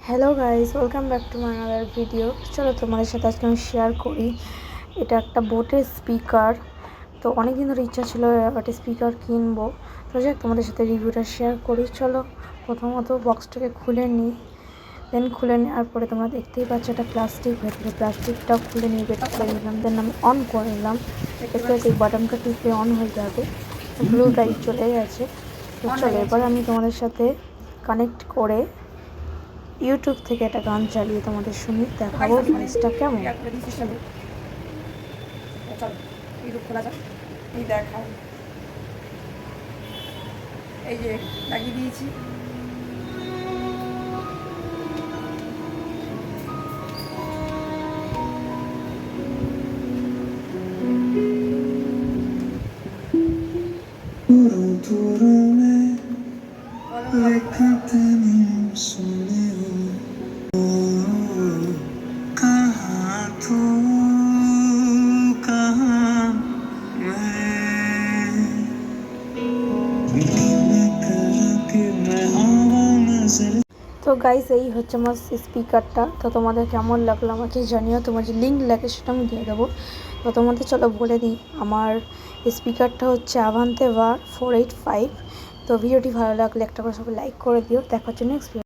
Hello guys, welcome back to my another video. চলো তোমাদের সাথে আজকে আমি শেয়ার করি। এটা একটা বোটের স্পিকার। তো অনেক দিন ধরে ইচ্ছা ছিল একটা স্পিকার কিনবো। তো যাক তোমাদের সাথে রিভিউটা শেয়ার করি। চলো প্রথমত বক্সটাকে খুলে নিই। দেন খুলে নেওয়ার পরে তোমরা দেখতেই পাচ্ছ একটা প্লাস্টিক, ভেতরে প্লাস্টিকটাও খুলে নিয়ে বের করে নিলাম। দেন আমি অন করে নিলাম। দেখতে পাচ্ছি এই বাটনটা টিপে অন হয়ে যাবে। ব্লু লাইট চলে গেছে। তো চলো এবার আমি তোমাদের সাথে কানেক্ট করে ইউটিউব থেকে একটা গান চালিয়ে তোমাদের শুনি, দেখাবো ভয়েসটা কেমন। ইউটিউব খোলা যাক, এই দেখাও, এই যে লাগিয়ে দিয়েছি। তো গাইস, এই হচ্ছে আমার স্পিকারটা। তো তোমাদের কেমন লাগলো আমাকে জানিও। তোমার যে লিঙ্ক লাগে সেটা আমি দিয়ে দেবো। তো তোমাদের চলো বলে দিই, আমার স্পিকারটা হচ্ছে আভান্তে VAR 485। তো ভিডিওটি ভালো লাগলে একটা করে সবাই লাইক করে দিও। দেখা হচ্ছে নেক্সট ভিডিও।